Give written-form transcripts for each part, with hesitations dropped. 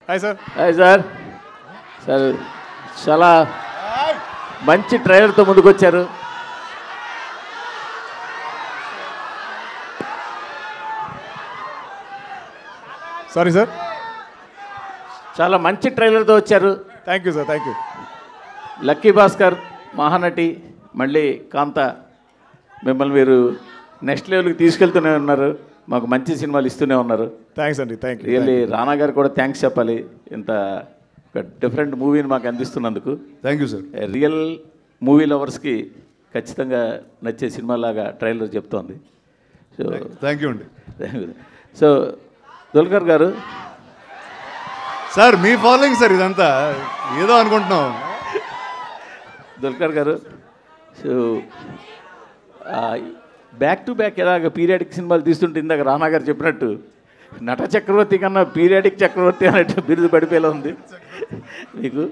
Hi sir. Hi sir. Sir చాలా మంచి ట్రైలర్తో ముందుకు వచ్చారు. Sorry sir. చాలా మంచి ట్రైలర్తో వచ్చారు. Thank you sir. Thank you. Lucky Bhaskar, Mahanati, మళ్ళీ కాంత, మిమ్మల్ని మీరు నెక్స్ట్ లెవెల్కి తీసుకెళ్తూనే ఉన్నారు. మాకు మంచి సినిమాలు ఇస్తూనే ఉన్నారు. థ్యాంక్స్ అండి. Thank you. రియల్లీ రానా గారు కూడా థ్యాంక్స్ చెప్పాలి, ఇంత ఒక డిఫరెంట్ మూవీని మాకు అందిస్తున్నందుకు. Thank you sir. Real movie లవర్స్కి ఖచ్చితంగా నచ్చే సినిమాలాగా ట్రైలర్ చెప్తోంది. సో థ్యాంక్ యూ అండి. సో దుల్కర్ గారు. సార్ మీ ఫాలోయింగ్ సార్ ఇదంతా ఏదో అనుకుంటున్నాం. దుల్కర్ గారు, సో బ్యాక్ టు బ్యాక్ ఎలాగ పీరియాడిక్ సినిమాలు తీస్తుంటే ఇందాక రానా గారు చెప్పినట్టు నట చక్రవర్తి కన్నా పీరియాడిక్ చక్రవర్తి అన్నట్టు బిరుదు పడిపోయేలా ఉంది మీకు.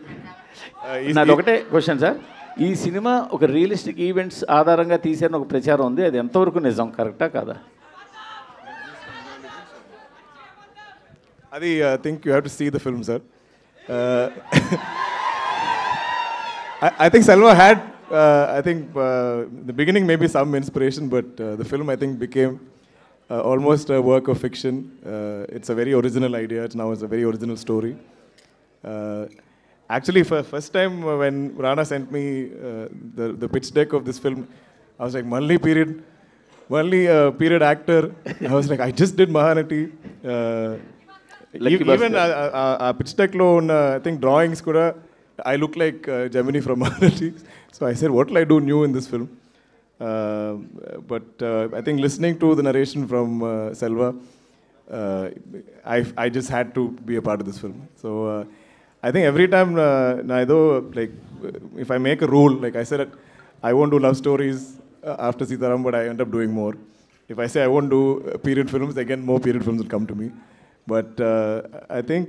నాది ఒకటే క్వశ్చన్ సార్, ఈ సినిమా ఒక రియలిస్టిక్ ఈవెంట్స్ ఆధారంగా తీసారని ఒక ప్రచారం ఉంది, అది ఎంతవరకు నిజం, కరెక్టా కాదా? అది I think you have to see the film sir. I think Selva had, I think the beginning maybe some inspiration, but the film I think became almost a work of fiction. It's a very original idea. It's a very original story. Actually, for first time when Rana sent me the pitch deck of this film, I was like, Malli period actor. I was like, I just did Mahanati. Even a pitch deck lo I think drawings kuda I look like Gemini from Mahanati. So I said, what will I do new in this film? But I think listening to the narration from Selva, I just had to be a part of this film. So I think every time, like, if I make a rule, like I said, I won't do love stories after Sitaram, but I end up doing more. If I say I won't do period films, again, more period films will come to me. But I think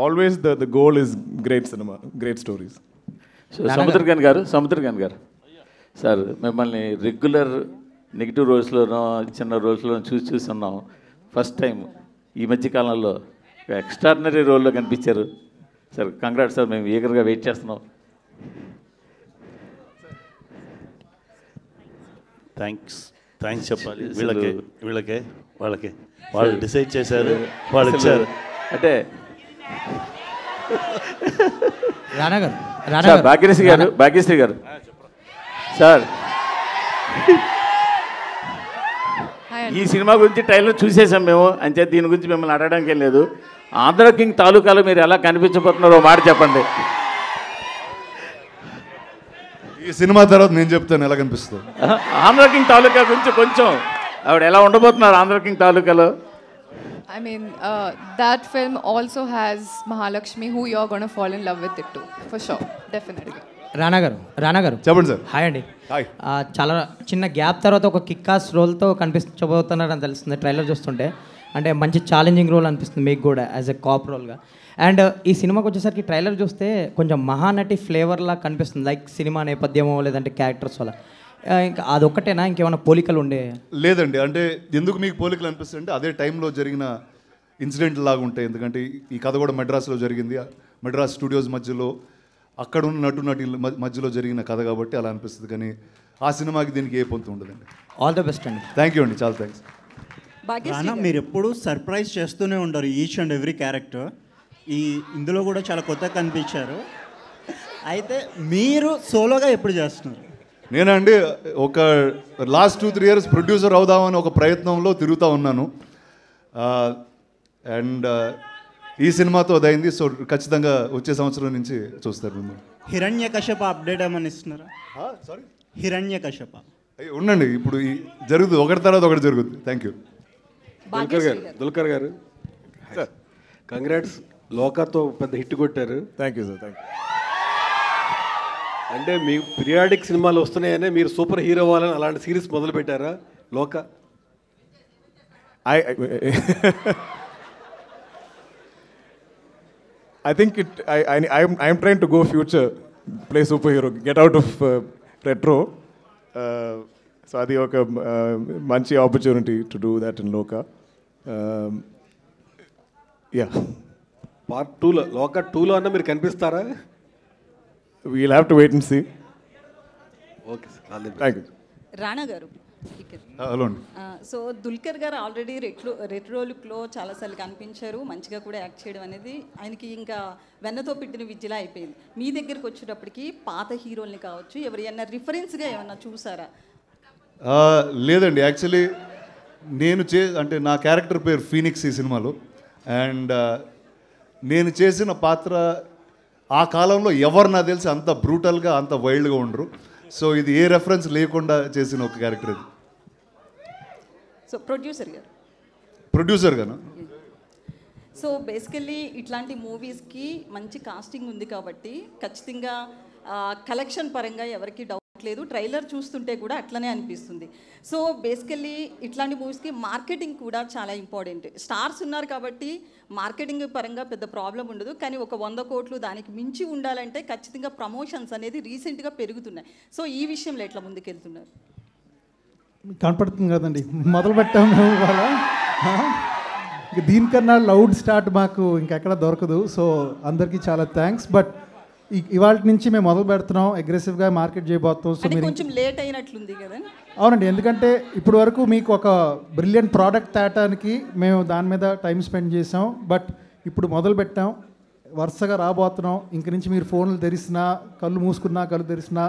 always the goal is great cinema, great stories. So Samuthirakani గారు sir, మిమ్మల్ని regular negative రోల్స్లోనో చిన్న రోల్స్లోనో చూసి ఉన్నాం. First time ఈ మధ్య కాలంలో extraordinary రోల్లో కనిపించారు సార్. కంగ్రాట్స్ సార్, మేము ఈగర్గా వెయిట్ చేస్తున్నాం. థ్యాంక్స్ చెప్పాలి వీళ్ళకే వాళ్ళు డిసైడ్ చేశారు, వాళ్ళు ఇచ్చారు. అంటే భాగ్యశ్రీ గారు సార్, ఈ సినిమా గురించి ట్రైలర్ చూసేసాం మేము, అంతే దీని గురించి మిమ్మల్ని అడగడానికి ఏం లేదు. ఆంధ్ర కింగ్ తాలూకాలో మీరు ఎలా కనిపించబోతున్నారో మాట చెప్పండి. ఈ సినిమా తర్వాత నేను చెప్తాను ఎలా కనిపిస్తుంది. ఆంధ్ర కింగ్ తాలూకా గురించి కొంచెం ఆవిడ ఎలా ఉండబోతున్నారు ఆంధ్ర కింగ్ తాలూకాలో? I mean, that film also has Mahalakshmi, who you're going to fall in love with it too, for sure, definitely. రానా గారు చెప్పండి సార్. హాయ్ అండి. హాయ్. చాలా చిన్న గ్యాప్ తర్వాత ఒక కిక్కాస్ రోల్తో కనిపించబోతున్నారని తెలుస్తుంది ట్రైలర్ చూస్తుంటే. అంటే మంచి ఛాలెంజింగ్ రోల్ అనిపిస్తుంది మీకు కూడా యాజ్ ఎ కాప్ రోల్గా. అండ్ ఈ సినిమాకి వచ్చేసరికి ట్రైలర్ చూస్తే కొంచెం మహానటి ఫ్లేవర్లా కనిపిస్తుంది, లైక్ సినిమా నేపథ్యమో లేదంటే క్యారెక్టర్స్ వల్ల. ఇంకా అదొక్కటేనా, ఇంకేమైనా పోలికలు ఉండే? లేదండి, అంటే ఎందుకు మీకు పోలికలు అనిపిస్తుంది అంటే అదే టైంలో జరిగిన ఇన్సిడెంట్ లాగా ఉంటాయి. ఎందుకంటే ఈ కథ కూడా మెడ్రాస్లో జరిగింది, మెడ్రాస్ స్టూడియోస్ మధ్యలో అక్కడ ఉన్న నటి మధ్యలో జరిగిన కథ కాబట్టి అలా అనిపిస్తుంది. కానీ ఆ సినిమాకి దీనికి ఏ పొంతు ఉండదండి. ఆల్ ద బెస్ట్ అండి. థ్యాంక్ యూ అండి, చాలా థ్యాంక్స్. రానా, మీరు ఎప్పుడు సర్ప్రైజ్ చేస్తూనే ఉంటారు ఈచ్ అండ్ ఎవ్రీ క్యారెక్టర్. ఇందులో కూడా చాలా కొత్తగా కనిపించారు. అయితే మీరు సోలోగా ఎప్పుడు చేస్తున్నారు? నేనండి ఒక లాస్ట్ 2-3 years ప్రొడ్యూసర్ అవుదామని ఒక ప్రయత్నంలో తిరుగుతూ ఉన్నాను. అండ్ ఈ సినిమాతో అదైంది. సో ఖచ్చితంగా వచ్చే సంవత్సరం నుంచి చూస్తారు మిమ్మల్ని. హిరణ్యకశప అప్డేట్ ఏమని ఇస్తున్నారా? సారీ, హిరణ్యకశప ఉండండి, ఇప్పుడు జరుగుతుంది, ఒకటి తర్వాత ఒకటి జరుగుతుంది. Thank you. దుల్కర్ గారు సార్, కంగ్రాట్స్. లోకాతో పెద్ద హిట్ కొట్టారు. Thank you sir. Thank you. అంటే మీకు పీరియాడిక్ సినిమాలు వస్తున్నాయనే మీరు సూపర్ హీరో అవ్వాలని అలాంటి సిరీస్ మొదలు పెట్టారా లోక? I think I'm trying to go future, play superhero, get out of retro. So adi oka manchi opportunity to do that in Loka. Yeah. Part 2లో లోక 2లో అన్న మీరు కనిపిస్తారా? We'll have to wait and see. Okay sir. Thank you. Rana గారు hello అండి. So Dulquer గారు already retro లుక్లో చాలాసార్లు కనిపించారు, మంచిగా కూడా యాక్ట్ చేయడం అనేది ఆయనకి ఇంకా వెన్నతో పెట్టిన విద్యలా అయిపోయింది. మీ దగ్గరికి వచ్చేటప్పటికి పాత హీరోల్ని కావచ్చు ఎవరైనా రిఫరెన్స్గా ఏమన్నా చూసారా? లేదండి, యాక్చువల్లీ నేను అంటే నా క్యారెక్టర్ పేరు ఫీనిక్స్ ఈ సినిమాలో. అండ్ నేను చేసిన పాత్ర ఆ కాలంలో ఎవరు నాకు తెలిసి అంత బ్రూటల్గా అంత వైల్డ్గా ఉండరు. సో ఇది ఏ రెఫరెన్స్ లేకుండా చేసిన ఒక క్యారెక్టర్ ఇది. సో ప్రొడ్యూసర్ గాను. సో బేసికల్లీ ఇట్లాంటి మూవీస్కి మంచి కాస్టింగ్ ఉంది కాబట్టి ఖచ్చితంగా కలెక్షన్ పరంగా ఎవరికి డౌట్ లేదు. ట్రైలర్ చూస్తుంటే కూడా అట్లనే అనిపిస్తుంది. సో బేసికల్లీ ఇట్లాంటి మూవీస్కి మార్కెటింగ్ కూడా చాలా ఇంపార్టెంట్. స్టార్స్ ఉన్నారు కాబట్టి మార్కెటింగ్ పరంగా పెద్ద ప్రాబ్లం ఉండదు, కానీ ఒక 100 కోట్లు దానికి మించి ఉండాలంటే ఖచ్చితంగా ప్రమోషన్స్ అనేది రీసెంట్గా పెరుగుతున్నాయి. సో ఈ విషయంలో ఎట్లా ముందుకెళ్తున్నారు? కనపడుతుంది కదండి, మొదలు పెట్టాము ఇవాళ. దీనికన్నా లౌడ్ స్టార్ట్ మాకు ఇంకెక్కడ దొరకదు. సో అందరికీ చాలా థ్యాంక్స్. బట్ ఇవాళ నుంచి మేము మొదలు పెడుతున్నాం, అగ్రెసివ్గా మార్కెట్ చేయబోతున్నాం. సో మీరు కొంచెం లేట్ అయినట్లుంది కదా? అవునండి, ఎందుకంటే ఇప్పటి వరకు మీకు ఒక బ్రిలియంట్ ప్రోడక్ట్ తేటానికి మేము దాని మీద టైం స్పెండ్ చేసాం. బట్ ఇప్పుడు మొదలు పెట్టాం, వరుసగా రాబోతున్నాం. ఇంక నుంచి మీరు ఫోన్లు తెరిసినా, కళ్ళు మూసుకున్నా, కళ్ళు తెరిసినా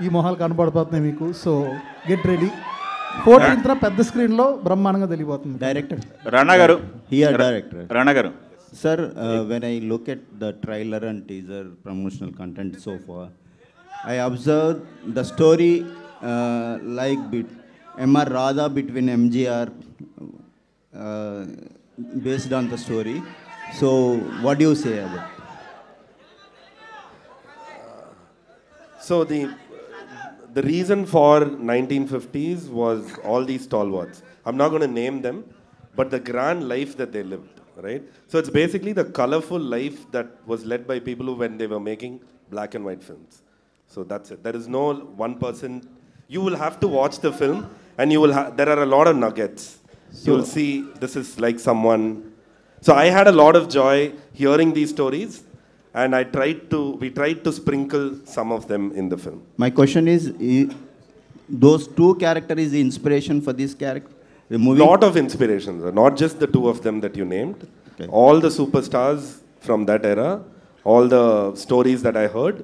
ఈ మొహాలు కనబడిపోతున్నాయి మీకు. So get ready. 14th పెద్ద స్క్రీన్లో బ్రహ్మాండంగా తెలియబోతుంది. డైరెక్టర్ రాణా గారు. డైరెక్టర్ రాణా గారు. Sir, when I look at the trailer and teaser promotional content so far, I observed the story like M.R. Radha between MGR based on the story. So, what do you say about it? So the reason for 1950s was all these stalwarts. I'm not going to name them, but the grand life that they lived. Right? So it's basically the colorful life that was led by people who, when they were making black and white films. So that's it. There is no one person. You will have to watch the film and you will there are a lot of nuggets. You will see this is like someone. So I had a lot of joy hearing these stories and we tried to sprinkle some of them in the film. My question is those two characters is the inspiration for this character? Lot of inspirations, not just the two of them that you named. Okay. All the superstars from that era, all the stories that I heard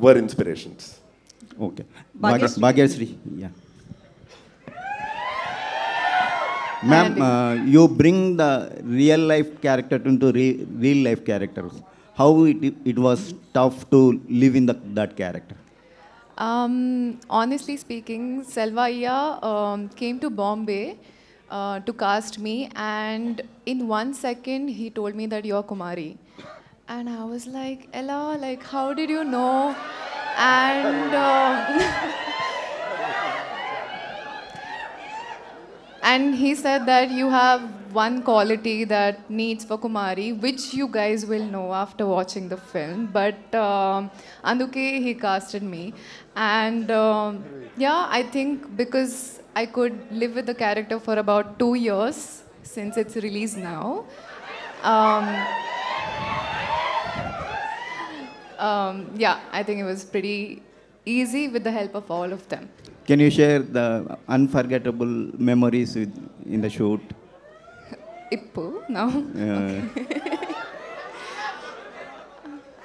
were inspirations. Okay. Bhagyasri. Yeah. Ma'am, you bring the real life character into real life characters. How it was tough to live in that character? Honestly speaking, Selvaiya came to Bombay to cast me, and in 1 second he told me that you're Kumari, and I was like, Ella, like how did you know? And and he said that you have one quality that needs for Kumari, which you guys will know after watching the film. But Anduke, he casted me. And yeah, I think because I could live with the character for about 2 years since it's released now. Yeah, I think it was pretty easy with the help of all of them. Can you share the unforgettable memories in the shoot? Ippu, no.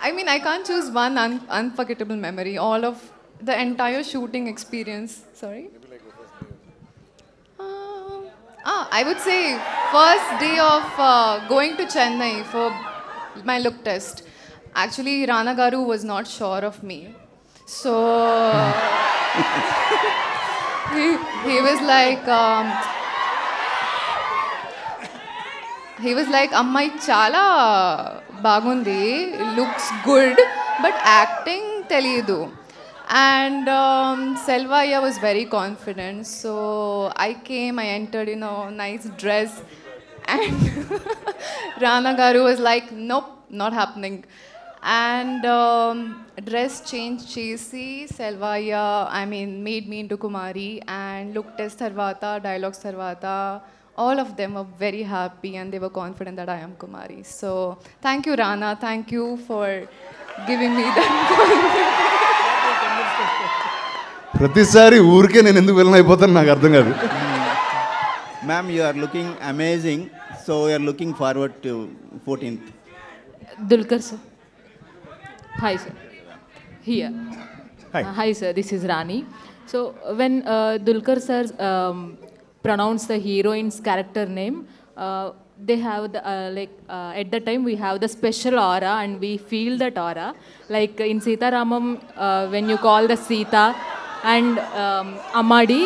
I mean, I can't choose one unforgettable memory. All of the entire shooting experience. Sorry? I would say first day of going to Chennai for my look test. Actually, Rana Garu was not sure of me. So he was like, Ammai chala bagundi, looks good, but acting teliyadu. And Selvaiya was very confident. So I came, I entered in a nice dress. And Rana Garu was like, nope, not happening. And dress change chesi, Selvaiya, I mean, made me into Kumari. And look test tarvata, dialogues tarvata, all of them were very happy and they were confident that I am Kumari. So thank you, Rana. Thank you for giving me that confidence. ప్రతిసారి ఊరికే నేను ఎందుకు villain అయిపోతాను నాకు అర్థం కాదు. Ma'am, you are looking amazing. So we are looking forward to 14th. Dulquer sir. Hi sir. Here. Hi. Hi sir, this is Rani. So when Dulquer sir pronounced the heroine's character name, they have the at the time we have the special aura and we feel that aura. Like in Sita Ramam, when you call the Sita and Amadi,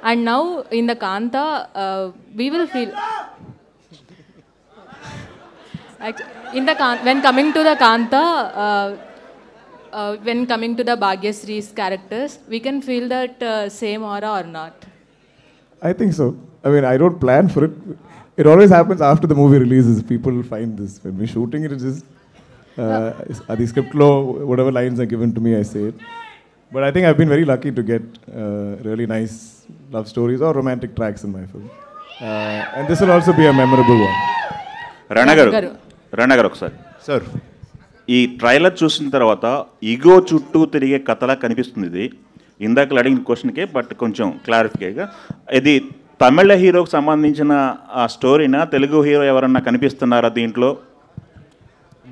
and now in the Kanta, we will feel. In the when coming to the Kanta, when coming to the Bhagyasree's characters, we can feel that same aura or not? I think so. I mean, I don't plan for it. It always happens after the movie releases. People find this. When we're shooting it, it's just the script law, whatever lines are given to me, I say it. But I think I've been very lucky to get really nice love stories or romantic tracks in my film. And this will also be a memorable one. Rana garu ఒకసారి sir, ఈ trailer చూసిన తర్వాత ego చుట్టూ తిరిగే కథలా కనిపిస్తుంది ఇది. ఇందాక అడిగిన క్వశ్చన్కే బట్ కొంచెం క్లారిఫికేగా, ఇది తమిళ హీరోకి సంబంధించిన ఆ స్టోరీనా, తెలుగు హీరో ఎవరన్నా కనిపిస్తున్నారా దీంట్లో?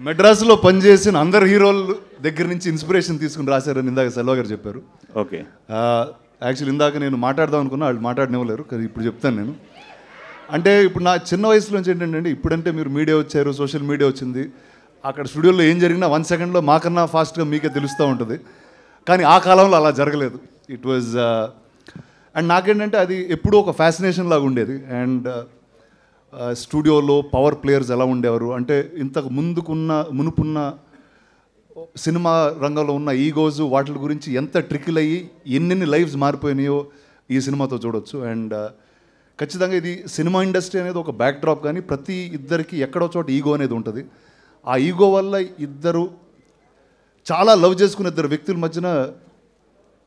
మెడ్రాస్లో పనిచేసిన అందరు హీరోల దగ్గర నుంచి ఇన్స్పిరేషన్ తీసుకుని రాశారని ఇందాక సెల్వ గారు చెప్పారు. ఓకే. యాక్చువల్లీ ఇందాక నేను మాట్లాడదాం అనుకున్నా, వాళ్ళు మాట్లాడనివ్వలేరు, కానీ ఇప్పుడు చెప్తాను నేను. అంటే ఇప్పుడు నా చిన్న వయసులోంచి ఏంటంటే, ఇప్పుడంటే మీరు మీడియా వచ్చారు, సోషల్ మీడియా వచ్చింది, అక్కడ స్టూడియోలో ఏం జరిగినా 1 సెకండ్లో మాకన్నా ఫాస్ట్గా మీకే తెలుస్తూ ఉంటుంది. కానీ ఆ కాలంలో అలా జరగలేదు. ఇట్ వాజ్ అండ్ నాకేంటంటే అది ఎప్పుడూ ఒక ఫ్యాసినేషన్ లాగా ఉండేది. అండ్ స్టూడియోలో పవర్ ప్లేయర్స్ ఎలా ఉండేవారు అంటే, ఇంతకు మునుపున్న సినిమా రంగంలో ఉన్న ఈగోస్ వాటి గురించి ఎంత ట్రికిల్ అయ్యి ఎన్నెన్ని లైఫ్స్ మారిపోయినాయో ఈ సినిమాతో చూడొచ్చు. అండ్ ఖచ్చితంగా ఇది సినిమా ఇండస్ట్రీ అనేది ఒక బ్యాక్ డ్రాప్, కానీ ప్రతి ఇద్దరికి ఎక్కడో చోట ఈగో అనేది ఉంటుంది. ఆ ఈగో వల్ల ఇద్దరు చాలా లవ్ చేసుకున్న ఇద్దరు వ్యక్తుల మధ్యన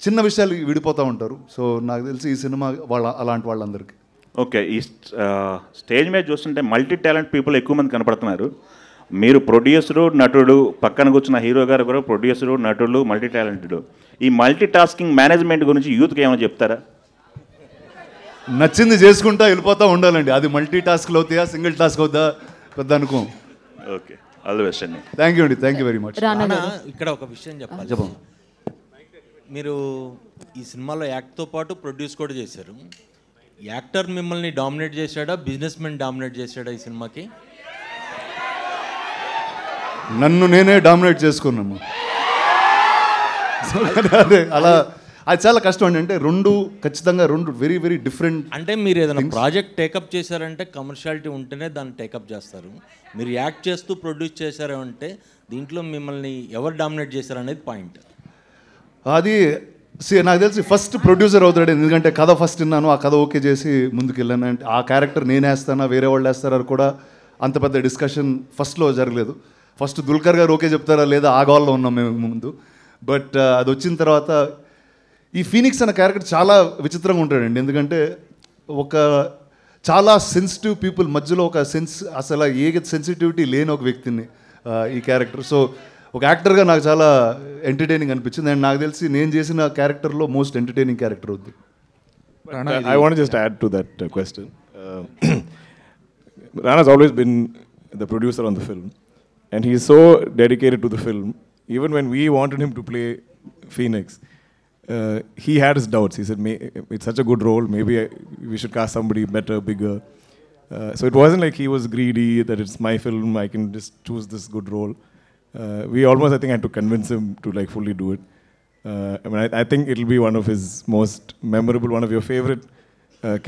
చిన్న విషయాలు విడిపోతూ ఉంటారు. సో నాకు తెలిసి ఈ సినిమా అలాంటి వాళ్ళందరికీ. ఓకే. ఈ స్టేజ్ మీద చూస్తుంటే మల్టీ టాలెంట్ పీపుల్ ఎక్కువ మంది కనపడుతున్నారు. మీరు ప్రొడ్యూసరు, నటుడు, పక్కన కూర్చున్న హీరో గారు కూడా ప్రొడ్యూసరు, నటుడు, మల్టీ టాలెంటెడ్. ఈ మల్టీ టాస్కింగ్ మేనేజ్మెంట్ గురించి యూత్కి ఏమైనా చెప్తారా? నచ్చింది చేసుకుంటా వెళ్ళిపోతూ ఉండాలండి. అది మల్టీ టాస్క్లు అవుతాయా, సింగిల్ టాస్క్ అవుతా పెద్ద అనుకో. ఓకే, ఆల్ ది బెస్ట్ అండి. థ్యాంక్ యూ అండి, థ్యాంక్ యూ వెరీ మచ్. ఇక్కడ ఒక విషయం చెప్పాలి. మీరు ఈ సినిమాలో యాక్ట్తో పాటు ప్రొడ్యూస్ కూడా చేశారు. యాక్టర్ మిమ్మల్ని డామినేట్ చేశాడా, బిజినెస్ మెన్ డామినేట్ చేశాడా ఈ సినిమాకి? నన్ను నేనే డామినేట్ చేసుకున్నాను. అదే అలా అది చాలా కష్టం అండి. అంటే ఖచ్చితంగా రెండు వెరీ వెరీ డిఫరెంట్. అంటే మీరు ఏదైనా ప్రాజెక్ట్ టేకప్ చేశారంటే కమర్షియాలిటీ ఉంటేనే దాన్ని టేకప్ చేస్తారు. మీరు యాక్ట్ చేస్తూ ప్రొడ్యూస్ చేశారు అంటే దీంట్లో మిమ్మల్ని ఎవరు డామినేట్ చేశారు అనేది పాయింట్. అది నాకు తెలిసి ఫస్ట్ ప్రొడ్యూసర్ అవుతాడు. ఎందుకంటే కథ ఫస్ట్ విన్నాను, ఆ కథ ఓకే చేసి ముందుకు వెళ్ళాను. అంటే ఆ క్యారెక్టర్ నేను వేస్తానా వేరే వాళ్ళు వేస్తారా కూడా అంత పెద్ద డిస్కషన్ ఫస్ట్లో జరగలేదు. ఫస్ట్ దుల్కర్ గారు ఓకే చెప్తారా లేదా ఆ గోల్లో ఉన్నాం మేము ముందు. బట్ అది వచ్చిన తర్వాత ఈ ఫీనిక్స్ అనే క్యారెక్టర్ చాలా విచిత్రంగా ఉంటాడండి. ఎందుకంటే ఒక చాలా సెన్సిటివ్ పీపుల్ మధ్యలో ఒక అసలు ఏ సెన్సిటివిటీ లేని ఒక వ్యక్తిని ఈ క్యారెక్టర్. సో ఒక యాక్టర్గా నాకు చాలా ఎంటర్టైనింగ్ అనిపించింది. అండ్ నాకు తెలిసి నేను చేసిన క్యారెక్టర్లో మోస్ట్ ఎంటర్టైనింగ్ క్యారెక్టర్ అవుద్ది. I want to just add to that question. Rana's always been the producer on the film, and he is so dedicated to the film. Even when we wanted him to play Phoenix, he had his doubts. He said, it's such a good role, maybe we should cast somebody better, bigger. So it wasn't like he was greedy, that it's my film, I can just choose this good role. We almost, I think, had to convince him to like fully do it. I think it'll be one of his most memorable, one of your favorite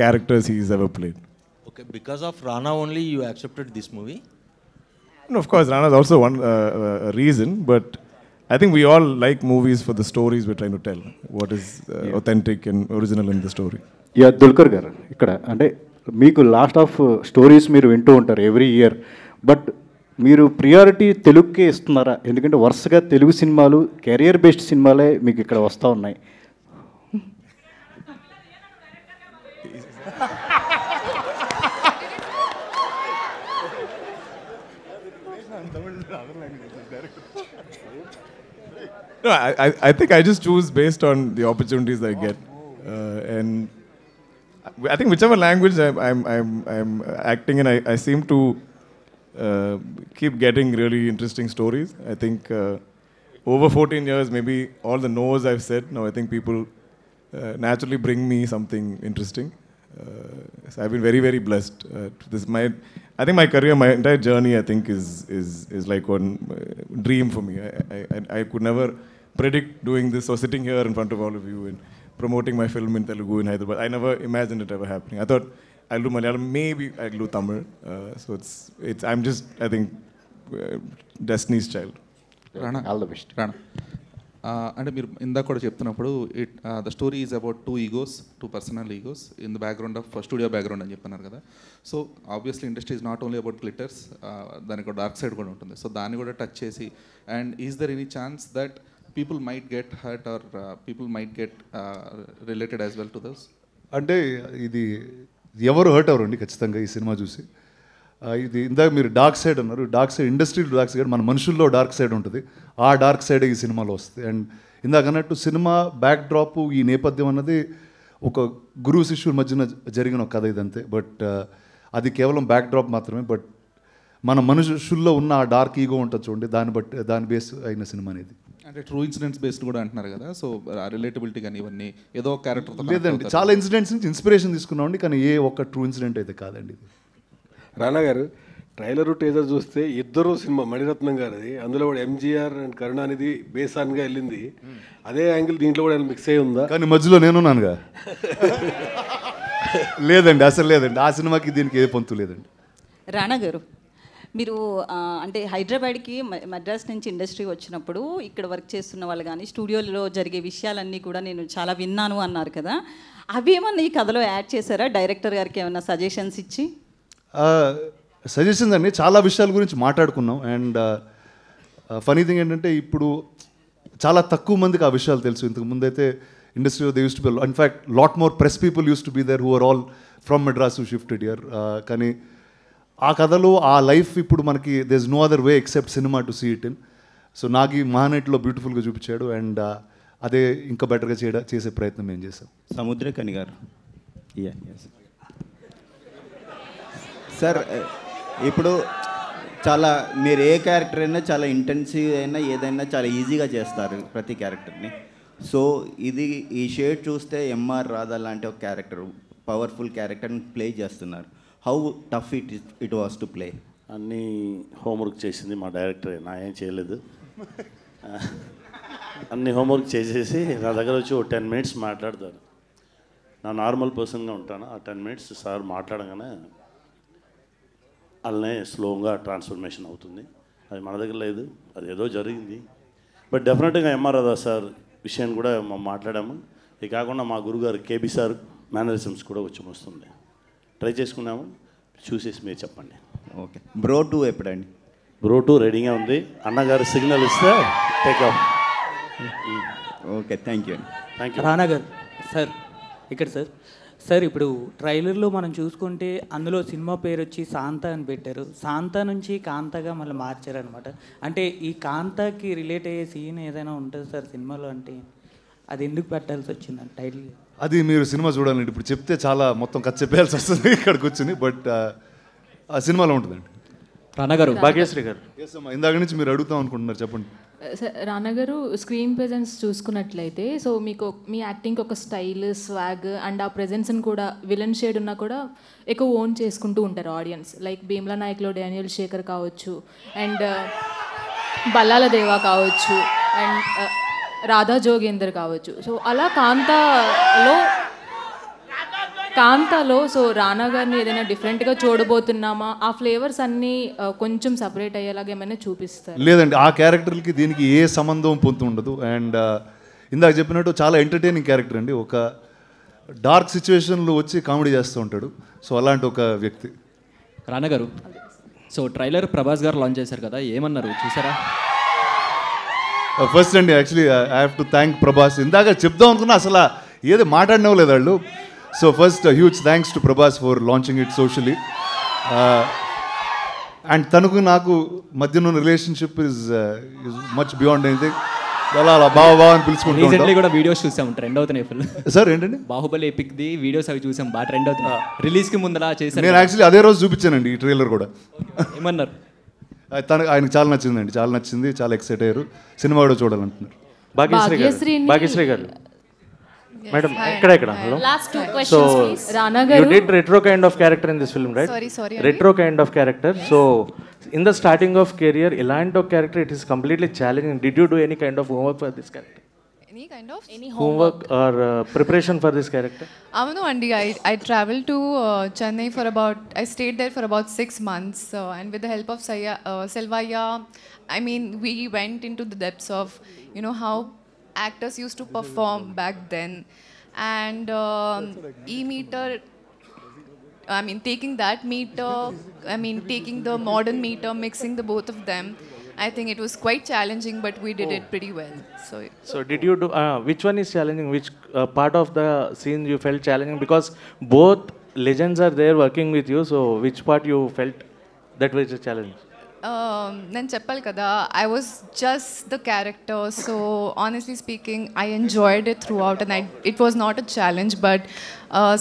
characters he's ever played. Okay, because of Rana only you accepted this movie? No, of course, Rana is also one reason, but I think we all like movies for the stories we're trying to tell. What is authentic and original in the story. Yeah, Dulquer garu ikkada ante meeku last of stories మీరు వింటూ ఉంటారు every year. But మీరు priority తెలుగుకే ఇస్తున్నారా? ఎందుకంటే వరుసగా తెలుగు సినిమాలు career based సినిమాలే మీకు ఇక్కడ వస్తూ ఉన్నాయి. No, I think I just choose based on the opportunities I get, and I think whichever language I'm acting in, I seem to keep getting really interesting stories. I think over 14 years, maybe all the no's I've said, now I think people naturally bring me something interesting. So I've been very, very blessed. I think my career, my entire journey, I think is like one dream for me. I could never predict doing this or sitting here in front of all of you and promoting my film in Telugu in Hyderabad. I never imagined it ever happening. I thought I'll do Malayalam, maybe I'll do Tamil. So I'm just, I think, Destiny's child. Rana, all the best. Rana. అంటే మీరు ఇందాక కూడా చెప్తున్నప్పుడు the story is about too personal egos in the background of studio background అని చెప్పన్నారు కదా. So obviously industry is not only about glitters, దానికి ఒక dark side కూడా ఉంటుంది. సో దాన్ని కూడా టచ్ చేసి, and is there any chance that people might get hurt or people might get related as well to those? అంటే ఇది ఎవరు హర్ట్ అవ్వరండి ఖచ్చితంగా ఈ సినిమా చూసి. ఇది ఇందాక మీరు డార్క్ సైడ్ అన్నారు, dark side industry dark side, మన మనుషుల్లో డార్క్ సైడ్ ఉంటుంది. ఆ డార్క్ సైడ్ ఈ సినిమాలో వస్తుంది. అండ్ ఇందాక అన్నట్టు సినిమా బ్యాక్ డ్రాప్, ఈ నేపథ్యం అన్నది ఒక గురువు శిష్యుల మధ్యన జరిగిన ఒక కథ ఇదంతే. బట్ అది కేవలం బ్యాక్ డ్రాప్ మాత్రమే. బట్ మన మనుషుల్లో ఉన్న ఆ డార్క్ ఈగో ఉంటుంది చూడండి, దాని బేస్ అయిన సినిమా అనేది. అంటే ట్రూ ఇన్సిడెంట్స్ బేస్డ్ కూడా అంటున్నారు కదా, సో రిలేటబిలిటీ కానీ ఇవన్నీ ఏదో ఒక క్యారెక్టర్ లేదండి, చాలా ఇన్సిడెంట్స్ నుంచి ఇన్స్పిరేషన్ తీసుకున్నామండి, కానీ ఏ ఒక్క ట్రూ ఇన్సిడెంట్ అయితే కాదండి ఇది. రానా గారు, ట్రైలర్ టీజర్ చూస్తే ఇద్దరు సినిమా మణిరత్నం గారిది, అందులో కూడా ఎంజీఆర్ అండ్ కరుణానిధి బేసాన్గా వెళ్ళింది. అదే యాంగిల్ దీంట్లో కూడా మిక్స్ అయి ఉందా? కానీ మధ్యలో నేనున్నానుగా. లేదండి, అసలు లేదండి, ఆ సినిమాకి దీనికి ఏ పొంతు లేదండి. రానా గారు, మీరు అంటే హైదరాబాద్కి మద్రాస్ నుంచి ఇండస్ట్రీ వచ్చినప్పుడు ఇక్కడ వర్క్ చేస్తున్న వాళ్ళు కానీ స్టూడియోలో జరిగే విషయాలన్నీ కూడా నేను చాలా విన్నాను అన్నారు కదా, అవి ఏమన్నా ఈ కథలో యాడ్ చేశారా? డైరెక్టర్ గారికి ఏమన్నా సజెషన్స్ ఇచ్చి? సజెషన్స్ అండి, చాలా విషయాల గురించి మాట్లాడుకున్నాం. అండ్ ఫనీ థింగ్ ఏంటంటే ఇప్పుడు చాలా తక్కువ మందికి ఆ విషయాలు తెలుసు. ఇంతకు ముందైతే ఇండస్ట్రీలో they used to be, in fact lot more press people used to be there who are all from Madras who shifted here. కానీ ఆ కథలో ఆ లైఫ్ ఇప్పుడు మనకి there is no other way except cinema to see it in. So నాకు ఈ మహానటిలో బ్యూటిఫుల్గా చూపించాడు. అండ్ అదే ఇంకా బెటర్గా చేసే ప్రయత్నం మేము చేసాం. సముద్రకని గారు, సార్ ఇప్పుడు చాలా మీరు ఏ క్యారెక్టర్ అయినా చాలా ఇంటెన్సివ్ అయినా ఏదైనా చాలా ఈజీగా చేస్తారు ప్రతి క్యారెక్టర్ని. సో ఈ షేడ్ చూస్తే ఎంఆర్ రాధా లాంటి ఒక క్యారెక్టర్, పవర్ఫుల్ క్యారెక్టర్ని ప్లే చేస్తున్నారు. How tough it was to play? అన్నీ హోంవర్క్ చేసింది మా డైరెక్టరే, నా ఏం చేయలేదు. అన్ని హోంవర్క్ చేసేసి నా దగ్గర వచ్చి ఒక 10 minutes మాట్లాడతారు. నా నార్మల్ పర్సన్గా ఉంటాను. ఆ 10 minutes సార్ మాట్లాడగానే అలానే స్లోగా ట్రాన్స్ఫర్మేషన్ అవుతుంది. అది మన దగ్గర లేదు, అది ఏదో జరిగింది. బట్ డెఫినెట్గా ఎంఆర్ రాధా సార్ విషయాన్ని కూడా మనం మాట్లాడాము. ఇది కాకుండా మా గురుగారు కేబీ సార్ మేనరిజమ్స్ కూడా వచ్చి వస్తుంది, ట్రై చేసుకున్నాము. చూసేసి మీరు చెప్పండి. ఓకే, బ్రో 2 ఎప్పుడండి? బ్రో 2 రెడీగా ఉంది. అన్నగారు సిగ్నల్ ఇస్తే take off. Okay, thank you. Thank you. రానా గారు సార్, ఇక్కడ సార్ ఇప్పుడు ట్రైలర్లో మనం చూసుకుంటే అందులో సినిమా పేరు వచ్చి శాంత అని పెట్టారు. శాంత నుంచి కాంతగా మళ్ళీ మార్చారనమాట. అంటే ఈ కాంతకి రిలేట్ అయ్యే సీన్ ఏదైనా ఉంటుంది సార్ సినిమాలో? అంటే అది ఎందుకు పెట్టాల్సి వచ్చిందండి టైటిల్? అది మీరు సినిమా చూడాలండి. ఇప్పుడు చెప్తే చాలా మొత్తం కథ చెప్పేయాల్సి వస్తుంది ఇక్కడ కూర్చుని. బట్ ఆ సినిమాలో ఉంటుందండి. రానా గారు, భాగ్యశ్రీ గారు, ఇందాక నుంచి మీరు అడుగుతాం అనుకుంటున్నారు, చెప్పండి. రానా గారు, స్క్రీన్ ప్రెజెన్స్ చూసుకున్నట్లయితే సో మీకు మీ యాక్టింగ్ ఒక స్టైల్, స్వాగ్ అండ్ ఆ ప్రెజెన్స్ని కూడా విలన్ షేడ్ ఉన్నా కూడా ఎక్కువ ఓన్ చేసుకుంటూ ఉంటారు ఆడియన్స్. లైక్ భీమ్లా నాయక్లో డానియల్ శేఖర్ కావచ్చు, అండ్ బల్లాల దేవా కావచ్చు, అండ్ రాధా జోగేందర్ కావచ్చు. సో అలా కాంతాలో సో రానా గారిని ఏదైనా డిఫరెంట్గా చూడబోతున్నామా? ఆ ఫ్లేవర్స్ అన్నీ కొంచెం సపరేట్ అయ్యేలాగా ఏమైనా చూపిస్తారు? లేదండి, ఆ క్యారెక్టర్కి దీనికి ఏ సంబంధం పొందు ఉండదు. అండ్ ఇందాక చెప్పినట్టు చాలా ఎంటర్టైనింగ్ క్యారెక్టర్ అండి. ఒక డార్క్ సిచ్యువేషన్లో వచ్చి కామెడీ చేస్తూ ఉంటాడు. సో అలాంటి ఒక వ్యక్తి. రానా గారు, సో ట్రైలర్ ప్రభాస్ గారు లాంచ్ చేశారు కదా, ఏమన్నారు చూసారా? ఫస్ట్ అండి, actually I have to thank Prabhas. ఇందాక చెప్దాం అనుకున్నా అసలు ఏది మాట్లాడినవ్వలేదు వాళ్ళు. So first huge thanks to Prabhas for launching it socially. And తనకు నాకు మధ్యన ఉన్న relationship is much beyond anything. అలా బావ అని పిలుచుకుంటూ రీసెంట్లీ కూడా వీడియోస్ చూసాం, ట్రెండ్ అవుతున్నాయి ఫుల్. సార్ ఏంటండి? బాహుబలి ఎపిక్ ది వీడియోస్ అవి చూసాం, బాగా ట్రెండ్ అవుతున్నాయి. రిలీజ్కి ముందలా చేశారు. నేను యాక్చువల్లీ అదే రోజు చూపించానండి ఈ ట్రైలర్ కూడా. ఏమన్నారు? ఆయనకు చాలా నచ్చిందండి, చాలా నచ్చింది, చాలా ఎక్సైట్ అయ్యారు. సినిమా కూడా చూడాలంటున్నారు. భాగ్యశ్రీ గారు మేడం, ఇక్కడ hello. Last two So questions, please. Rana you garu. did retro kind of character in this film, right? Sorry. Retro kind of character. So in the starting of career, elanto character, it is completely challenging. Did you do any kind of homework for this character? Any Homework or preparation for this character? Avunu andi, I traveled to Chennai I stayed there for about 6 months, and with the help of Selvaya, I mean, we went into the depths of, how actors used to perform back then, and e-meter, taking that meter, taking the modern meter, mixing the both of them, I think it was quite challenging, but we did it pretty well. So did you do, which one is challenging? Which part of the scene you felt challenging? Because both legends are there working with you, so which part you felt that was a challenge? నేను చెప్పాలి కదా, I was just the character, so honestly speaking, I enjoyed it throughout, and it was not a challenge, but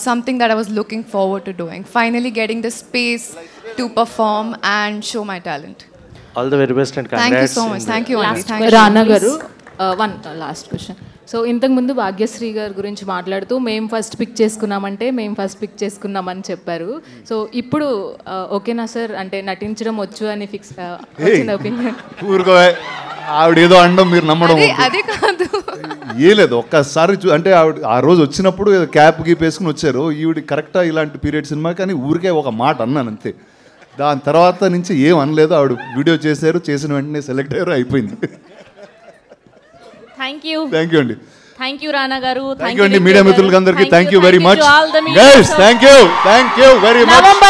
something that I was looking forward to doing. Finally getting the space to perform and show my talent. All the very best and congrats. Thank you so much. Thank you, Andy. Thank you. Rana garu, one last question. So ఇంతకుముందు భాగ్యశ్రీ గారి గురించి మాట్లాడుతూ మేము first pick చేసుకున్నామని చెప్పారు. So ఇప్పుడు ఓకేనా sir, అంటే నటించడం వచ్చు అని ఫిక్స్ వచ్చిన ఒపీనియన్? ఆవిడ ఏదో అనడం మీరు నమ్మడం అదే కాదు, ఏ లేదు. ఒక్కసారి అంటే ఆవిడ ఆ రోజు వచ్చినప్పుడు క్యాప్ గీప్ వేసుకుని వచ్చారు. ఈవిడ కరెక్టా ఇలాంటి పీరియడ్ సినిమా, కానీ ఊరికే ఒక మాట అన్నాను అంతే. దాని తర్వాత నుంచి ఏం అనలేదు. ఆవిడ వీడియో చేశారు, చేసిన వెంటనే సెలెక్ట్ అయ్యారు, అయిపోయింది. థ్యాంక్ యూ అండి. థ్యాంక్ యూ రానా గారు. థ్యాంక్ యూ అండి మీడియా మిత్రులందరికీ. Thank you very much guys. Thank you very much.